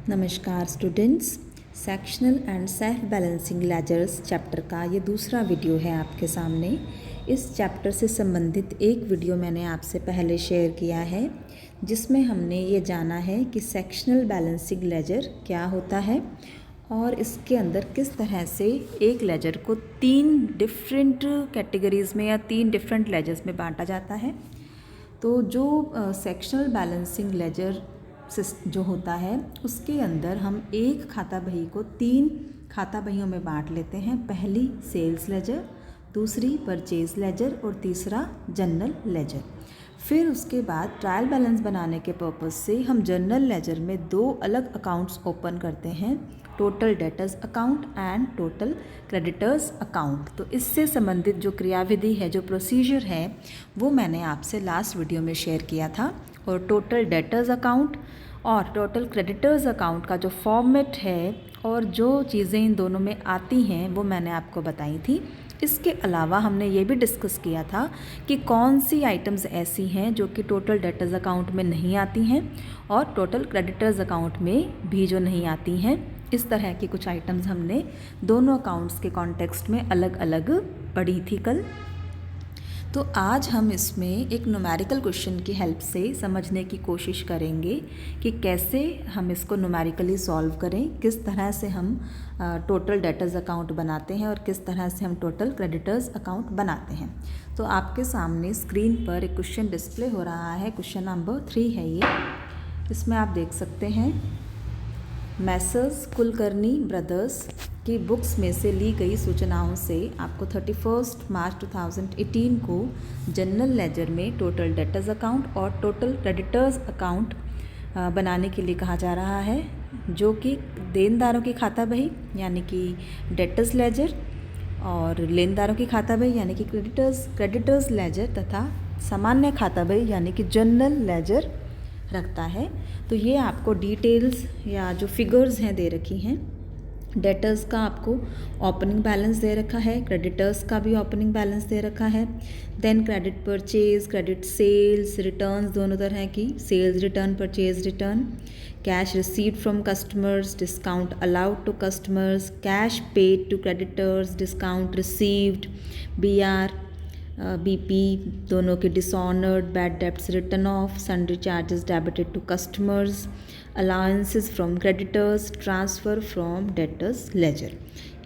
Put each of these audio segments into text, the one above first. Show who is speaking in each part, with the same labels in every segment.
Speaker 1: नमस्कार students, sectional and self balancing ledgers chapter का ये दूसरा वीडियो है आपके सामने। इस चैप्टर से संबंधित एक वीडियो मैंने आपसे पहले शेयर किया है जिसमें हमने ये जाना है कि सेक्शनल बैलेंसिंग लेजर क्या होता है और इसके अंदर किस तरह से एक लेजर को 3 डिफरेंट कैटेगरीज़ में या 3 डिफरेंट लेजर्स में बांटा जाता है। तो जो सेक्शनल बैलेंसिंग लेजर जो होता है उसके अंदर हम एक खाता बही को 3 खाता बहियों में बांट लेते हैं। पहली सेल्स लेजर, दूसरी परचेज लेजर और तीसरा जनरल लेजर। फिर उसके बाद ट्रायल बैलेंस बनाने के पर्पज़ से हम जनरल लेजर में 2 अलग अकाउंट्स ओपन करते हैं, total debtors account and total creditors account. तो इससे संबंधित जो क्रियाविधि है, जो प्रोसीजर है, वो मैंने आपसे लास्ट वीडियो में शेयर किया था। और टोटल डेटर्स अकाउंट और टोटल क्रेडिटर्स अकाउंट का जो फॉर्मेट है और जो चीज़ें इन दोनों में आती हैं वो मैंने आपको बताई थी। इसके अलावा हमने ये भी डिस्कस किया था कि कौन सी आइटम्स ऐसी हैं जो कि टोटल डेटर्स अकाउंट में नहीं आती हैं और टोटल क्रेडिटर्स अकाउंट में भी जो नहीं आती हैं। इस तरह की कुछ आइटम्स हमने दोनों अकाउंट्स के कॉन्टेक्स्ट में अलग अलग पढ़ी थी कल। तो आज हम इसमें एक न्यूमेरिकल क्वेश्चन की हेल्प से समझने की कोशिश करेंगे कि कैसे हम इसको न्यूमेरिकली सॉल्व करें, किस तरह से हम टोटल डेटर्स अकाउंट बनाते हैं और किस तरह से हम टोटल क्रेडिटर्स अकाउंट बनाते हैं। तो आपके सामने स्क्रीन पर एक क्वेश्चन डिस्प्ले हो रहा है। क्वेश्चन नंबर 3 है ये। इसमें आप देख सकते हैं, मैसर्स कुलकर्णी ब्रदर्स की बुक्स में से ली गई सूचनाओं से आपको 31 मार्च 2018 को जनरल लेजर में टोटल डेटर्स अकाउंट और टोटल क्रेडिटर्स अकाउंट बनाने के लिए कहा जा रहा है, जो कि देनदारों की खाता बही यानी कि डेटर्स लेजर और लेनदारों की खाता बही यानी कि क्रेडिटर्स लेजर तथा सामान्य खाता बही यानी कि जनरल लेजर रखता है। तो ये आपको डिटेल्स या जो फिगर्स हैं दे रखी हैं। डेटर्स का आपको ओपनिंग बैलेंस दे रखा है, क्रेडिटर्स का भी ओपनिंग बैलेंस दे रखा है। Then credit purchase, credit sales, returns दोनों तरह की, sales return, purchase return, cash received from customers, discount allowed to customers, cash paid to creditors, discount received, BR BP दोनों के dishonoured, bad debts written off, sundry charges debited to customers, allowances from creditors, transfer from debtors ledger.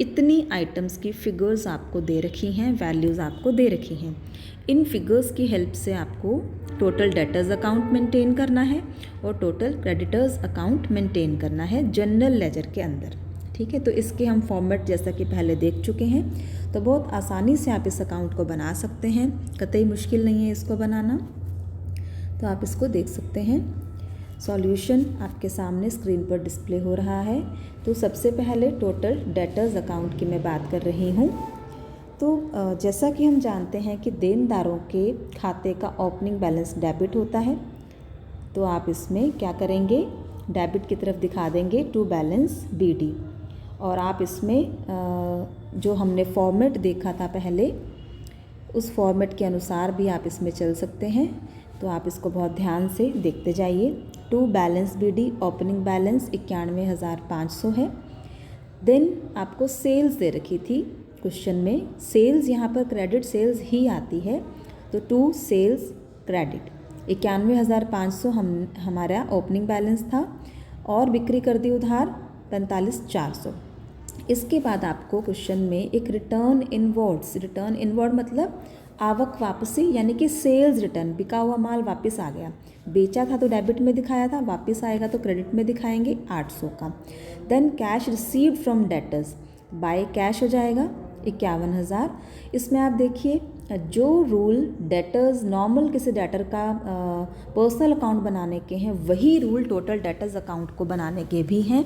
Speaker 1: इतनी items की figures आपको दे रखी हैं, values आपको दे रखी हैं। इन फिगर्स की हेल्प से आपको टोटल डेटर्स अकाउंट मेंटेन करना है और टोटल क्रेडिटर्स अकाउंट मेंटेन करना है जनरल लेजर के अंदर। ठीक है, तो इसके हम फॉर्मेट जैसा कि पहले देख चुके हैं, तो बहुत आसानी से आप इस अकाउंट को बना सकते हैं, कतई मुश्किल नहीं है इसको बनाना। तो आप इसको देख सकते हैं। सॉल्यूशन आपके सामने स्क्रीन पर डिस्प्ले हो रहा है। तो सबसे पहले टोटल डेटर्स अकाउंट की मैं बात कर रही हूँ। तो जैसा कि हम जानते हैं कि देनदारों के खाते का ओपनिंग बैलेंस डेबिट होता है, तो आप इसमें क्या करेंगे, डेबिट की तरफ दिखा देंगे टू बैलेंस BD। और आप इसमें जो हमने फॉर्मेट देखा था पहले, उस फॉर्मेट के अनुसार भी आप इसमें चल सकते हैं। तो आप इसको बहुत ध्यान से देखते जाइए। To balance BD opening balance 91,500 है। देन आपको सेल्स दे रखी थी क्वेश्चन में। सेल्स यहाँ पर क्रेडिट सेल्स ही आती है, तो टू सेल्स क्रेडिट 91,500 हमारा ओपनिंग बैलेंस था और बिक्री कर दी उधार 45,400। इसके बाद आपको क्वेश्चन में एक रिटर्न इनवर्ड मतलब आवक वापसी यानी कि सेल्स रिटर्न, बिका हुआ माल वापस आ गया, बेचा था तो डेबिट में दिखाया था, वापस आएगा तो क्रेडिट में दिखाएंगे 800 का। Then cash received from debtors, by cash हो जाएगा 51,000। इसमें आप देखिए, जो रूल डेटर्स नॉर्मल किसी डेटर का पर्सनल अकाउंट बनाने के हैं, वही रूल टोटल डेटर्स अकाउंट को बनाने के भी हैं।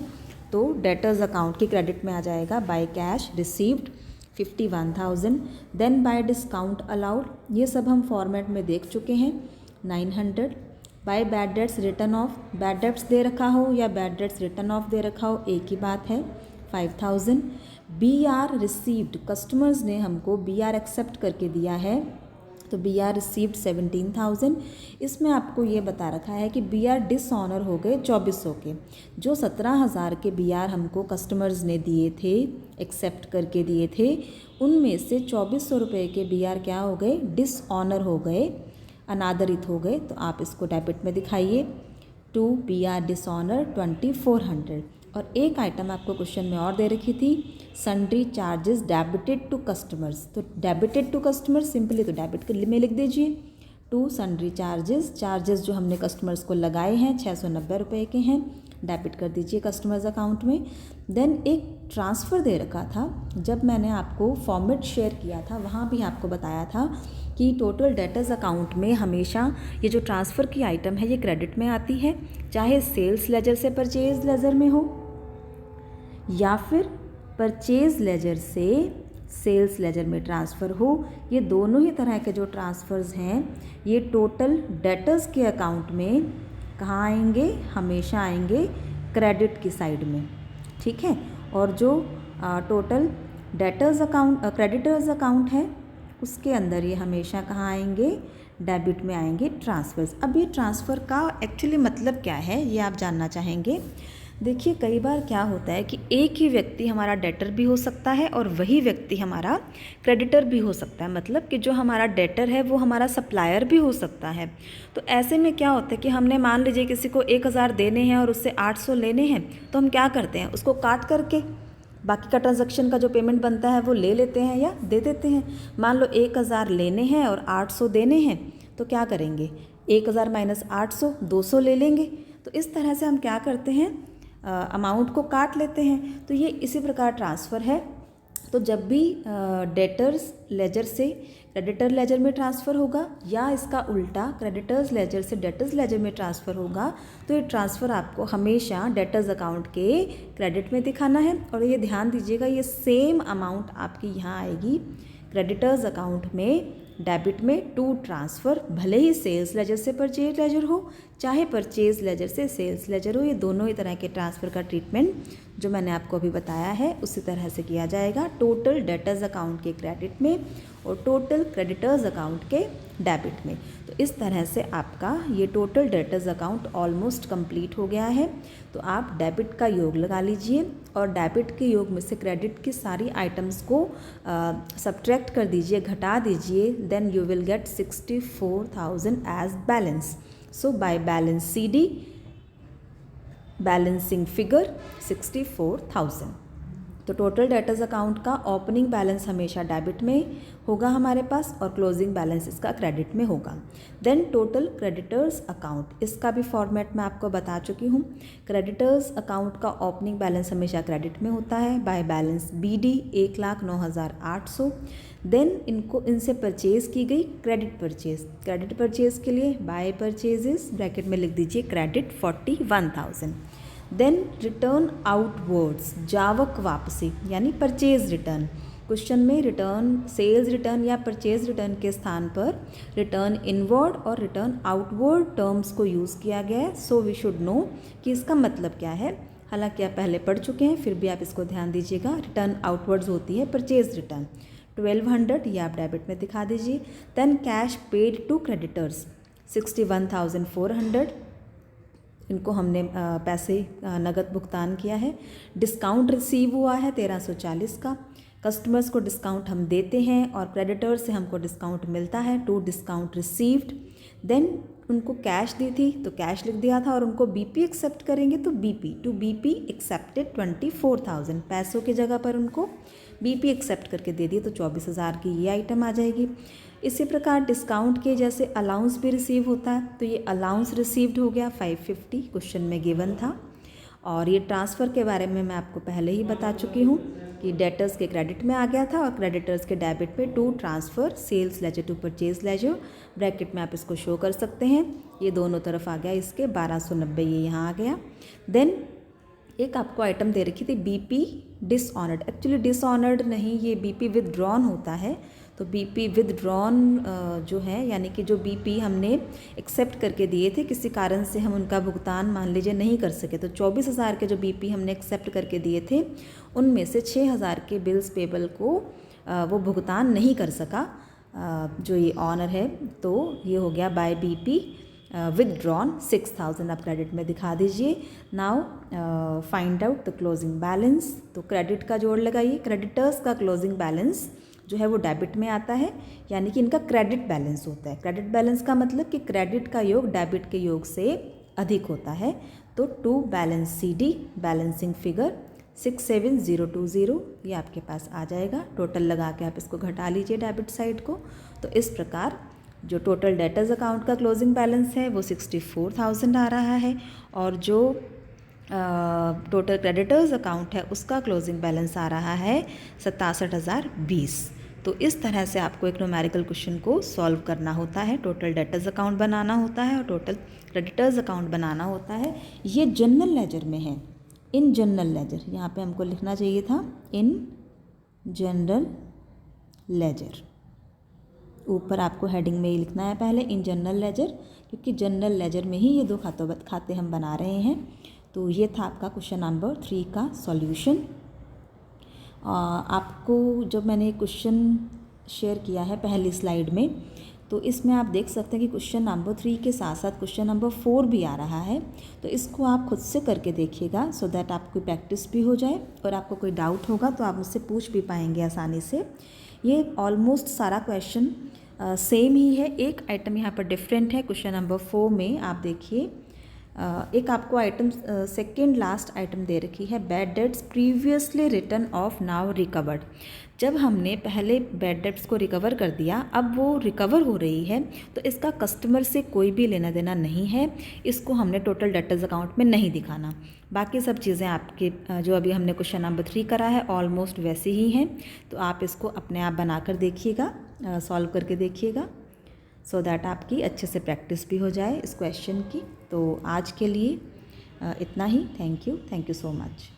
Speaker 1: तो डेटर्स अकाउंट की क्रेडिट में आ जाएगा by cash received 51,000। Then by discount allowed, ये सब हम फॉर्मेट में देख चुके हैं, 900। By bad debts written off, bad debts दे रखा हो या बैड डेट्स रिटर्न ऑफ दे रखा हो, एक ही बात है, 5,000। BR रिसीव्ड, कस्टमर्स ने हमको BR एक्सेप्ट करके दिया है तो बी आर रिसीव्ड 17,000। इसमें आपको ये बता रखा है कि बी आर डिसऑनर हो गए 2400 के। जो 17,000 के बी आर हमको कस्टमर्स ने दिए थे, एक्सेप्ट करके दिए थे, उनमें से 2400 रुपये के बी आर क्या हो गए, डिसऑनर हो गए, अनादरित हो गए। तो आप इसको डेबिट में दिखाइए, टू बी आर डिसऑनर 2400। और एक आइटम आपको क्वेश्चन में और दे रखी थी, sundry charges debited to customers. तो डेबिटेड टू कस्टमर्स सिंपली तो डेबिट में लिख दीजिए, टू सन्ड्री चार्जेस जो हमने कस्टमर्स को लगाए हैं 690 रुपये के हैं, डेबिट कर दीजिए कस्टमर्स अकाउंट में। देन एक ट्रांसफ़र दे रखा था, जब मैंने आपको फॉर्मेट शेयर किया था वहाँ भी आपको बताया था कि टोटल डेटर्स अकाउंट में हमेशा ये जो ट्रांसफ़र की आइटम है ये क्रेडिट में आती है, चाहे सेल्स लेजर से परचेज लेजर में हो या फिर परचेज लेजर से सेल्स लेजर में ट्रांसफ़र हो। ये दोनों ही तरह के जो ट्रांसफ़र्स हैं ये टोटल डेटर्स के अकाउंट में कहाँ आएंगे, हमेशा आएंगे क्रेडिट की साइड में, ठीक है। और जो total debtors account creditors account है उसके अंदर ये हमेशा कहाँ आएंगे, डेबिट में आएंगे ट्रांसफ़र्स। अब ये ट्रांसफ़र का एक्चुअली मतलब क्या है ये आप जानना चाहेंगे। देखिए कई बार क्या होता है कि एक ही व्यक्ति हमारा डेटर भी हो सकता है और वही व्यक्ति हमारा क्रेडिटर भी हो सकता है। मतलब कि जो हमारा डेटर है वो हमारा सप्लायर भी हो सकता है। तो ऐसे में क्या होता है कि हमने मान लीजिए किसी को 1000 देने हैं और उससे 800 लेने हैं, तो हम क्या करते हैं, उसको काट करके बाकी का ट्रांजैक्शन का जो पेमेंट बनता है वो ले लेते हैं या दे देते हैं। मान लो 1000 लेने हैं और 800 देने हैं, तो क्या करेंगे, 1000 माइनस 800 200 ले लेंगे। तो इस तरह से हम क्या करते हैं, अमाउंट को काट लेते हैं। तो ये इसी प्रकार ट्रांसफ़र है। तो जब भी डेटर्स लेजर से क्रेडिटर लेजर में ट्रांसफ़र होगा या इसका उल्टा क्रेडिटर्स लेजर से डेटर्स लेजर में ट्रांसफ़र होगा, तो ये ट्रांसफ़र आपको हमेशा डेटर्स अकाउंट के क्रेडिट में दिखाना है। और ये ध्यान दीजिएगा, ये सेम अमाउंट आपकी यहाँ आएगी क्रेडिटर्स अकाउंट में डेबिट में टू ट्रांसफ़र, भले ही सेल्स लेजर से परचेज लेजर हो चाहे परचेज लेजर से सेल्स लेजर हो। ये दोनों ही तरह के ट्रांसफ़र का ट्रीटमेंट जो मैंने आपको अभी बताया है उसी तरह से किया जाएगा, टोटल डेटर्स अकाउंट के क्रेडिट में और टोटल क्रेडिटर्स अकाउंट के डेबिट में। तो इस तरह से आपका ये total debtors account almost complete हो गया है। तो आप डेबिट का योग लगा लीजिए और डेबिट के योग में से क्रेडिट की सारी आइटम्स को सब्ट्रैक्ट कर दीजिए, घटा दीजिए, then you will get 64,000 as balance. So by balance CD balancing figure 64,000। तो टोटल डेटर्स अकाउंट का ओपनिंग बैलेंस हमेशा डेबिट में होगा हमारे पास और क्लोजिंग बैलेंस इसका क्रेडिट में होगा। देन टोटल क्रेडिटर्स अकाउंट, इसका भी फॉर्मेट मैं आपको बता चुकी हूँ। क्रेडिटर्स अकाउंट का ओपनिंग बैलेंस हमेशा क्रेडिट में होता है बाय बैलेंस BD 1,09,800। देन इनसे परचेज़ की गई क्रेडिट परचेज़ के लिए बाय परचेजेस ब्रैकेट में लिख दीजिए क्रेडिट 41,000। देन रिटर्न आउटवर्ड्स, जावक वापसी यानी परचेज रिटर्न। क्वेश्चन में रिटर्न सेल्स रिटर्न या परचेज रिटर्न के स्थान पर रिटर्न इनवर्ड और रिटर्न आउटवर्ड टर्म्स को यूज़ किया गया है। सो वी शुड नो कि इसका मतलब क्या है। हालांकि आप पहले पढ़ चुके हैं फिर भी आप इसको ध्यान दीजिएगा। रिटर्न आउटवर्ड्स होती है परचेज रिटर्न 1200, ये आप डेबिट में दिखा दीजिए। Then cash paid to creditors 61,400, इनको हमने पैसे नगद भुगतान किया है। डिस्काउंट रिसीव हुआ है 1340 का। कस्टमर्स को डिस्काउंट हम देते हैं और क्रेडिटर्स से हमको डिस्काउंट मिलता है, टू डिस्काउंट रिसीव्ड। देन उनको कैश दी थी तो कैश लिख दिया था और उनको BP एक्सेप्ट करेंगे तो टू BP एक्सेप्टेड 24,000, पैसों की जगह पर उनको BP एक्सेप्ट करके दे दिए तो 24,000 की ये आइटम आ जाएगी। इसी प्रकार डिस्काउंट के जैसे अलाउंस भी रिसीव होता है तो ये अलाउंस रिसीव्ड हो गया 550, क्वेश्चन में गिवन था। और ये ट्रांसफ़र के बारे में मैं आपको पहले ही बता चुकी हूँ कि डेटर्स के क्रेडिट में आ गया था और क्रेडिटर्स के डेबिट पे to transfer sales ledger to purchase ledger, bracket में आप इसको शो कर सकते हैं। ये दोनों तरफ आ गया इसके 1290, ये यहाँ आ गया। देन एक आपको आइटम दे रखी थी BP डिसऑनर्ड, एक्चुअली डिसऑनर्ड नहीं, ये BP विदड्रॉन होता है। तो BP विदड्रॉन जो है यानी कि जो BP हमने एक्सेप्ट करके दिए थे, किसी कारण से हम उनका भुगतान मान लीजिए नहीं कर सके, तो 24,000 के जो BP हमने एक्सेप्ट करके दिए थे उनमें से 6,000 के बिल्स पेबल को वो भुगतान नहीं कर सका जो ये ऑनर है, तो ये हो गया बाय BP विदड्रॉन 6000 आप क्रेडिट में दिखा दीजिए। Now find out the closing balance, तो क्रेडिट का जोड़ लगाइए। क्रेडिटर्स का क्लोजिंग बैलेंस जो है वो डेबिट में आता है, यानी कि इनका क्रेडिट बैलेंस होता है। क्रेडिट बैलेंस का मतलब कि क्रेडिट का योग डेबिट के योग से अधिक होता है। तो to balance CD balancing figure 67020 ये आपके पास आ जाएगा। टोटल लगा के आप इसको घटा लीजिए डेबिट साइड को। तो इस प्रकार जो टोटल डेटर्स अकाउंट का क्लोजिंग बैलेंस है वो 64,000 आ रहा है, और जो टोटल क्रेडिटर्स अकाउंट है उसका क्लोजिंग बैलेंस आ रहा है 67,020। तो इस तरह से आपको एक न्यूमेरिकल क्वेश्चन को सॉल्व करना होता है। टोटल डेटर्स अकाउंट बनाना होता है और टोटल क्रेडिटर्स अकाउंट बनाना होता है। ये जनरल लेजर में है, इन जनरल लेजर, यहाँ पे हमको लिखना चाहिए था इन जनरल लेजर। ऊपर आपको हेडिंग में ही लिखना है पहले इन जनरल लेजर, क्योंकि जनरल लेजर में ही ये दो खाते हम बना रहे हैं। तो ये था आपका क्वेश्चन नंबर 3 का सॉल्यूशन। आपको जब मैंने क्वेश्चन शेयर किया है पहली स्लाइड में, तो इसमें आप देख सकते हैं कि क्वेश्चन नंबर 3 के साथ साथ क्वेश्चन नंबर 4 भी आ रहा है। तो इसको आप खुद से करके देखिएगा, सो दैट आपको प्रैक्टिस भी हो जाए, और आपको कोई डाउट होगा तो आप मुझसे पूछ भी पाएंगे आसानी से। ये ऑलमोस्ट सारा क्वेश्चन सेम ही है, एक आइटम यहाँ पर डिफरेंट है। क्वेश्चन नंबर 4 में आप देखिए एक आपको आइटम सेकेंड लास्ट आइटम दे रखी है, bad debts previously return of now recovered. जब हमने पहले बैड डेट्स को रिकवर कर दिया, अब वो रिकवर हो रही है, तो इसका कस्टमर से कोई भी लेना देना नहीं है, इसको हमने टोटल डेटर्स अकाउंट में नहीं दिखाना। बाकी सब चीज़ें आपके जो अभी हमने क्वेश्चन नंबर 3 करा है ऑलमोस्ट वैसे ही हैं। तो आप इसको अपने आप बनाकर देखिएगा, सॉल्व करके देखिएगा, सो दैट आपकी अच्छे से प्रैक्टिस भी हो जाए इस क्वेश्चन की। तो आज के लिए इतना ही। Thank you so much.